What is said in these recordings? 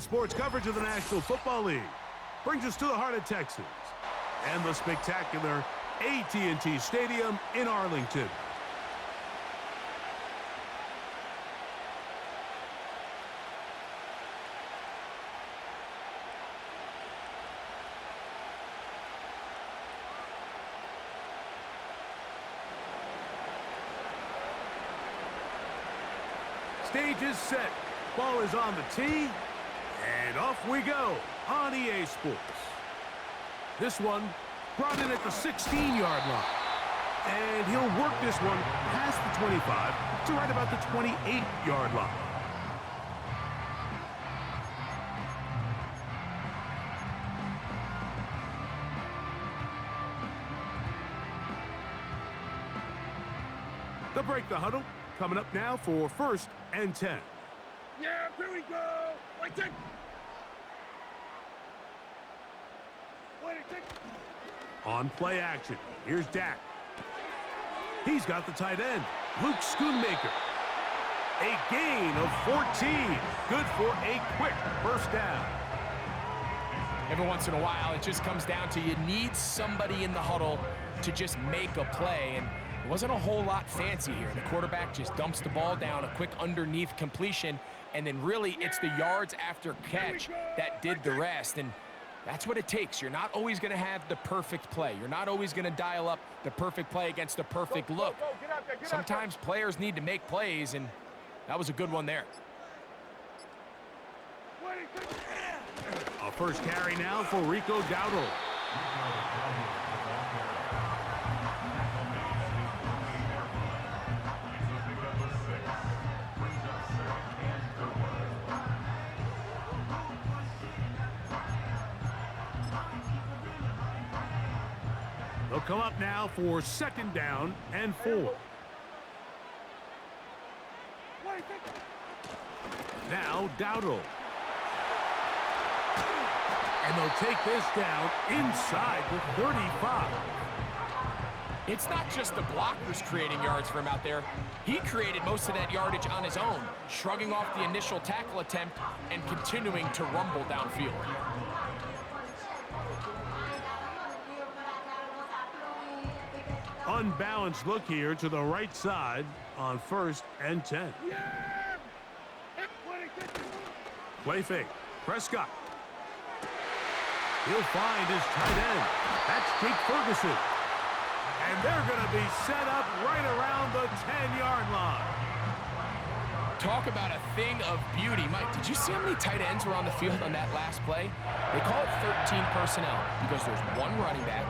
Today's sports coverage of the National Football League brings us to the heart of Texas and the spectacular AT&T Stadium in Arlington. Stage is set. Ball is on the tee. And off we go on EA Sports. This one brought in at the 16-yard line. And he'll work this one past the 25 to right about the 28-yard line. They'll break the huddle. Coming up now for 1st and 10. Yeah, here we go. Wait, take. On play action, here's Dak. He's got the tight end, Luke Schoonmaker. A gain of 14. Good for a quick first down. Every once in a while, it just comes down to you need somebody in the huddle to just make a play. And it wasn't a whole lot fancy here. The quarterback just dumps the ball down, a quick underneath completion, and then really it's the yards after catch that did the rest. And that's what it takes. You're not always going to have the perfect play. You're not always going to dial up the perfect play against the perfect look. Sometimes players need to make plays, and that was a good one there. A first carry now for Rico Dowdle. They'll come up now for 2nd down and 4. Now Dowdle. And they'll take this down inside the 35. It's not just the blockers creating yards for him out there. He created most of that yardage on his own, shrugging off the initial tackle attempt and continuing to rumble downfield. Unbalanced look here to the right side on 1st and 10. Play fake. Prescott. He'll find his tight end. That's Jake Ferguson. And they're going to be set up right around the 10-yard line. Talk about a thing of beauty. Mike, did you see how many tight ends were on the field on that last play? They call it 13 personnel because there's 1 running back,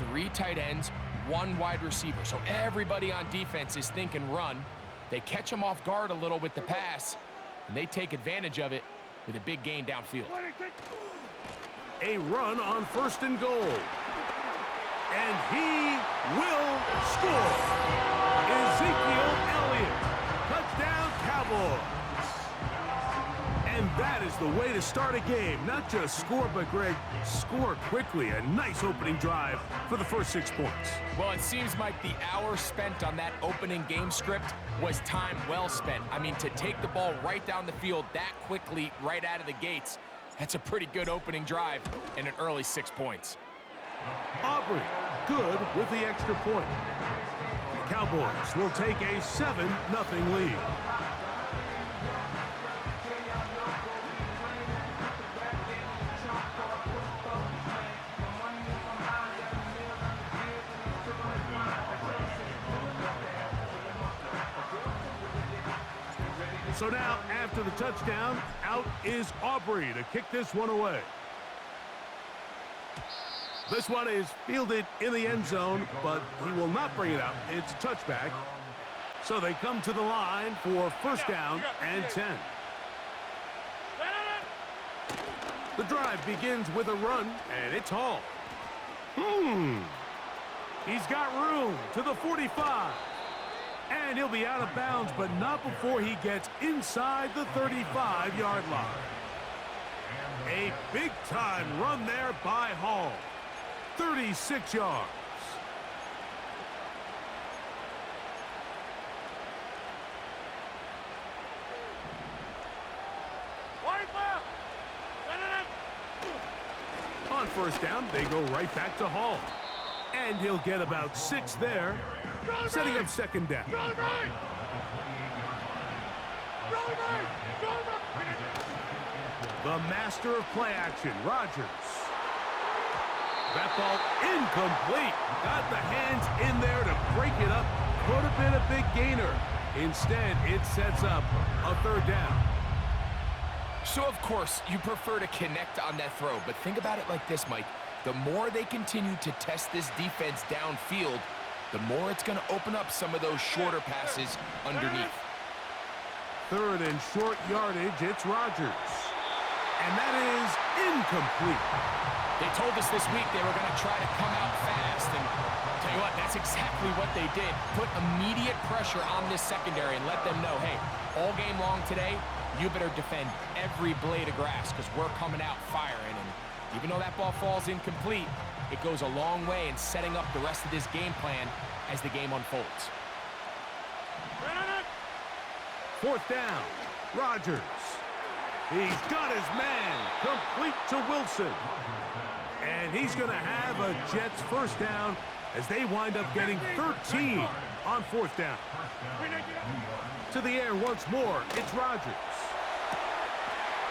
3 tight ends, 1 wide receiver. So everybody on defense is thinking run. They catch them off guard a little with the pass, and they take advantage of it with a big gain downfield. A run on 1st and goal. And he will score. Ezekiel Elliott. Touchdown, Cowboys. And that is the way to start a game. Not just score, but, Greg, score quickly. A nice opening drive for the first 6 points. Well, it seems like the hour spent on that opening game script was time well spent. I mean, to take the ball right down the field that quickly right out of the gates, that's a pretty good opening drive and an early 6 points. Aubrey, good with the extra point. The Cowboys will take a 7-0 lead. So now, after the touchdown, out is Aubrey to kick this one away. This one is fielded in the end zone, but he will not bring it out. It's a touchback. So they come to the line for 1st down and 10. The drive begins with a run, and it's Hall. He's got room to the 45. And he'll be out of bounds, but not before he gets inside the 35-yard line. A big-time run there by Hall. 36 yards. first down, they go right back to Hall. And he'll get about 6 there, setting up second down. The master of play action, Rodgers. That ball incomplete. Got the hands in there to break it up. Could have been a big gainer. Instead, it sets up a third down. So, of course, you prefer to connect on that throw, but think about it like this, Mike. The more they continue to test this defense downfield, the more it's going to open up some of those shorter passes underneath. Third and short yardage, it's Rodgers. And that is incomplete. They told us this week they were going to try to come out fast, and tell you what, that's exactly what they did. Put immediate pressure on this secondary and let them know, hey, all game long today, you better defend every blade of grass because we're coming out firing. And even though that ball falls incomplete, it goes a long way in setting up the rest of this game plan as the game unfolds. Fourth down, Rodgers. He's got his man, complete to Wilson. And he's going to have a Jets first down as they wind up getting 13 on fourth down. To the air once more, it's Rodgers.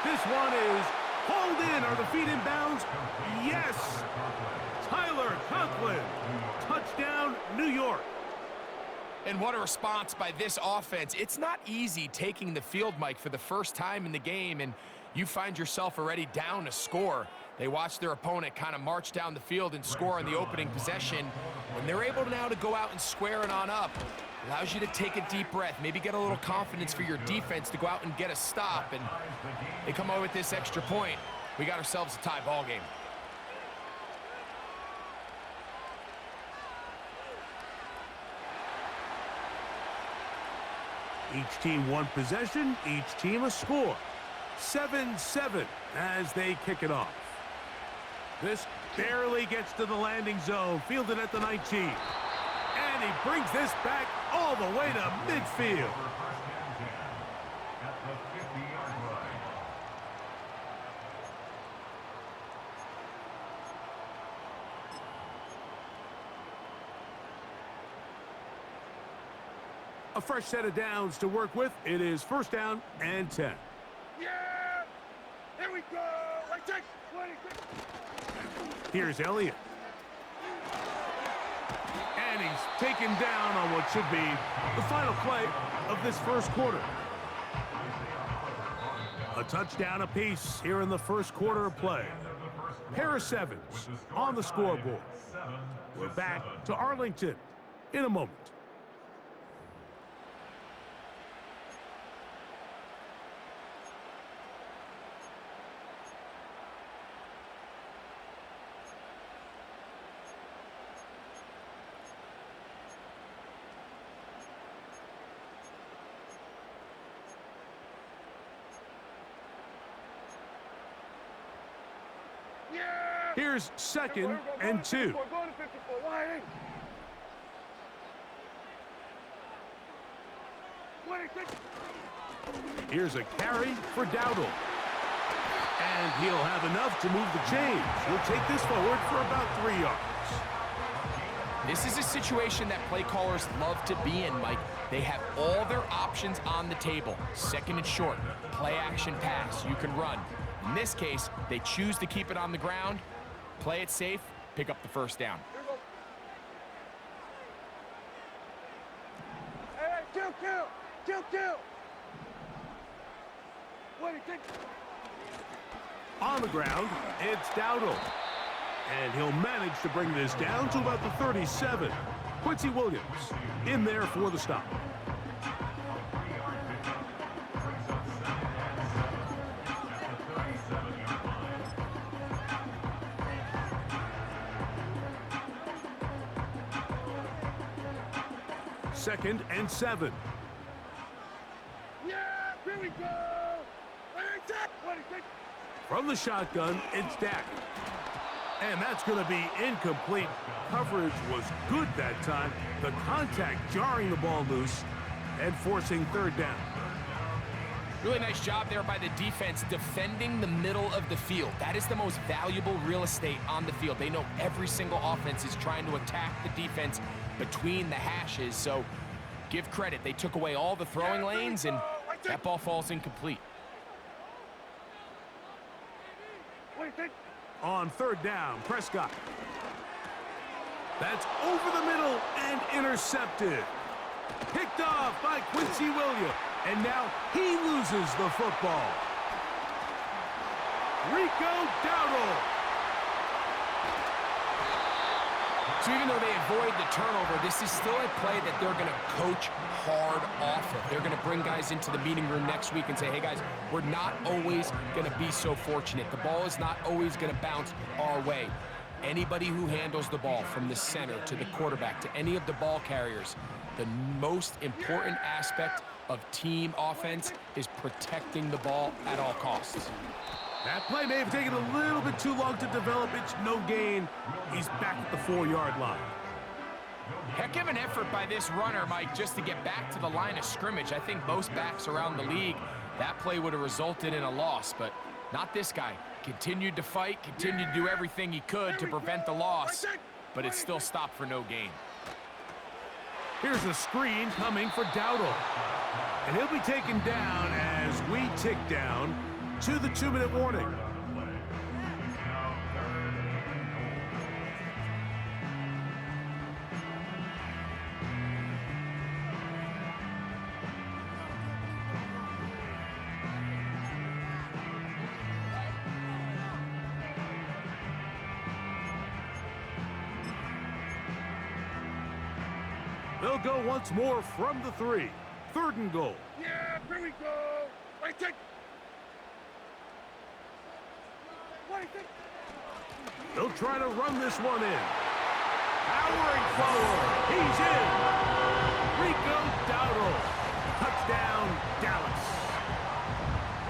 This one is hauled in. Are the feet in bounds? Yes! Tyler Conklin. Touchdown, New York. And what a response by this offense. It's not easy taking the field, Mike, for the first time in the game, and you find yourself already down a score. They watch their opponent kind of march down the field and score on the opening possession, and they're able now to go out and square it on up. Allows you to take a deep breath, maybe get a little confidence for your defense to go out and get a stop, and they come away with this extra point. We got ourselves a tie ball game. Each team one possession, each team a score. 7-7 as they kick it off. This barely gets to the landing zone, fielded at the 19. And he brings this back all the way to midfield. A fresh set of downs to work with. It is first down and 10. Yeah! Here we go! Like 6, 26. Here's Elliott. And he's taken down on what should be the final play of this first quarter. A touchdown apiece here in the first quarter of play. Pair of sevens on the scoreboard. We're back to Arlington in a moment. Here's second and 2. Here's a carry for Dowdle. And he'll have enough to move the chains. He'll take this forward for about 3 yards. This is a situation that play callers love to be in, Mike. They have all their options on the table. Second and short, play action pass, you can run. In this case, they choose to keep it on the ground, play it safe, pick up the first down. Hey, kill! What do you think? On the ground, it's Dowdle. And he'll manage to bring this down to about the 37. Quincy Williams in there for the stop. Second and 7. Yeah, here we go! What do you think? From the shotgun, it's Dak. And that's going to be incomplete. Coverage was good that time. The contact jarring the ball loose and forcing third down. Really nice job there by the defense defending the middle of the field. That is the most valuable real estate on the field. They know every single offense is trying to attack the defense between the hashes, so give credit. They took away all the throwing lanes, and that ball falls incomplete. On third down, Prescott. That's over the middle and intercepted. Picked off by Quincy Williams. And now he loses the football. Rico Dowdle. So even though they avoid the turnover, this is still a play that they're going to coach hard off of. They're going to bring guys into the meeting room next week and say, hey guys, we're not always going to be so fortunate. The ball is not always going to bounce our way. Anybody who handles the ball from the center to the quarterback to any of the ball carriers, the most important aspect of team offense is protecting the ball at all costs. That play may have taken a little bit too long to develop. It's no gain. He's back at the 4-yard line. Heck of an effort by this runner, Mike, just to get back to the line of scrimmage. I think most backs around the league, that play would have resulted in a loss, but not this guy. Continued to fight, continued to do everything he could to prevent the loss, but it still stopped for no gain. Here's a screen coming for Dowdle. And he'll be taken down as we tick down to the 2-minute warning. They'll go once more from the 3. 3rd and goal. Yeah, here we go. They'll try to run this one in. Powering forward. He's in. Rico Dowdle. Touchdown, Dallas.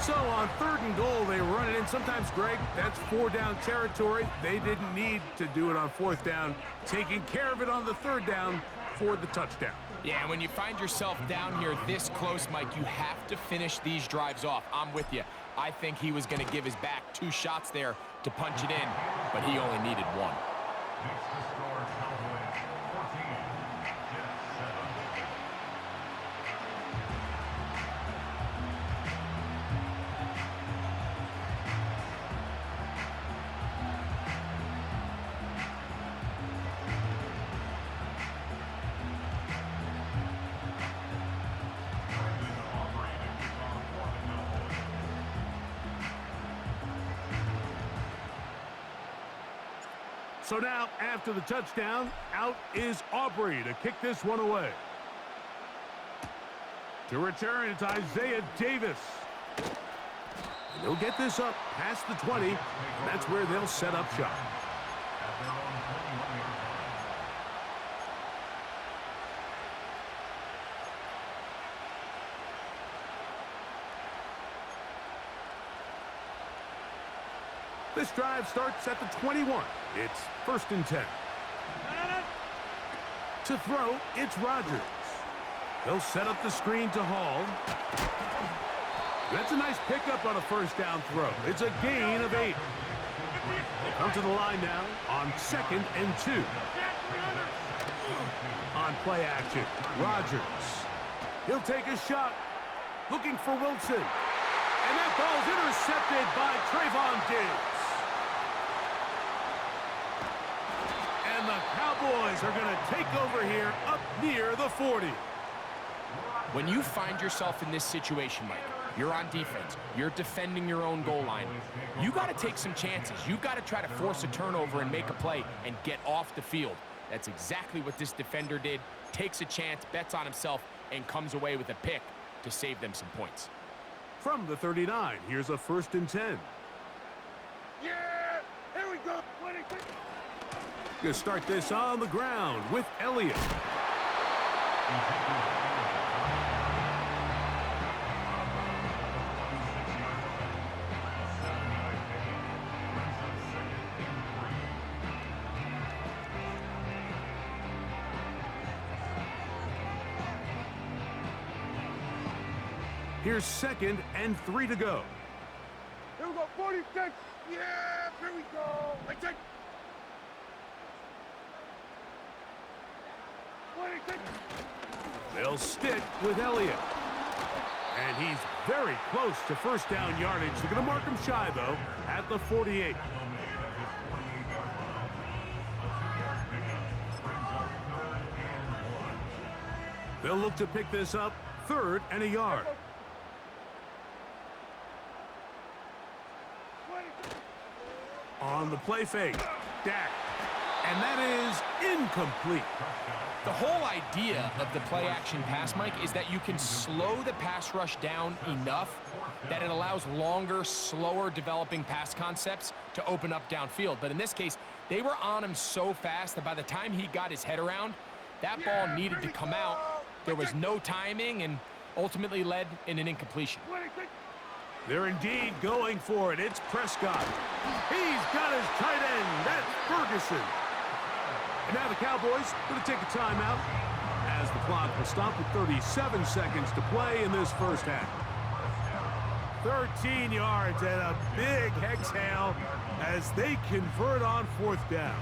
So on 3rd and goal, they run it in. Sometimes, Greg, that's 4-down territory. They didn't need to do it on 4th down. Taking care of it on the 3rd down for the touchdown. Yeah, and when you find yourself down here this close, Mike, you have to finish these drives off. I'm with you. I think he was going to give his back 2 shots there to punch it in, but he only needed 1. So now, after the touchdown, out is Aubrey to kick this one away. To return, it's Isaiah Davis. And they'll get this up past the 20, and that's where they'll set up shop. This drive starts at the 21. It's 1st and 10. To throw, it's Rodgers. He'll set up the screen to Hall. That's a nice pickup on a 1st down throw. It's a gain of 8. They come to the line now on 2nd and 2. On play action, Rodgers. He'll take a shot, looking for Wilson. And that ball's intercepted by Trayvon Diggs. And the Cowboys are going to take over here up near the 40. When you find yourself in this situation, Mike, you're on defense, you're defending your own goal line, you got to take some chances. You got to try to force a turnover and make a play and get off the field. That's exactly what this defender did. Takes a chance, bets on himself, and comes away with a pick to save them some points. From the 39, here's a 1st and 10. Yeah, here we go. Gonna start this on the ground with Elliott. Here's 2nd and 3 to go. Here we go, 46. Yeah, here we go. I take. 26. They'll stick with Elliott. And he's very close to first down yardage. They're going to mark him shy, though, at the 48. They'll look to pick this up, 3rd and a yard. On the play fake, Dak. And that is incomplete. The whole idea of the play-action pass, Mike, is that you can slow the pass rush down enough that it allows longer, slower developing pass concepts to open up downfield. But in this case, they were on him so fast that by the time he got his head around, that ball needed to come out. There was no timing and ultimately led in an incompletion. They're indeed going for it. It's Prescott. He's got his tight end. That's Ferguson. And now the Cowboys going to take a timeout as the clock will stop with 37 seconds to play in this first half. 13 yards and a big exhale as they convert on 4th down.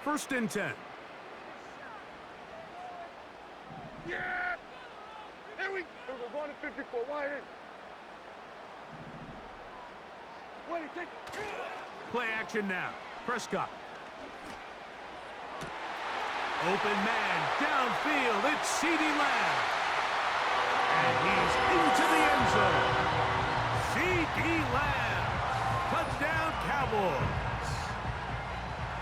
First and 10. Yeah! Here we go. We're going to 54. Wide in. 26. Play action now. Prescott. Open man downfield. It's CeeDee Lamb. And he's into the end zone. CeeDee Lamb. Touchdown, Cowboys.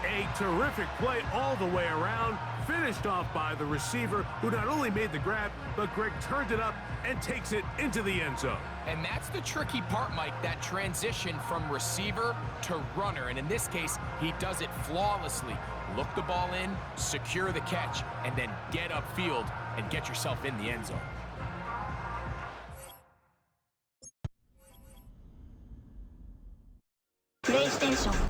A terrific play all the way around, finished off by the receiver, who not only made the grab, but Greg turned it up and takes it into the end zone. And that's the tricky part, Mike, that transition from receiver to runner. And in this case, he does it flawlessly. Look the ball in, secure the catch, and then get upfield and get yourself in the end zone. PlayStation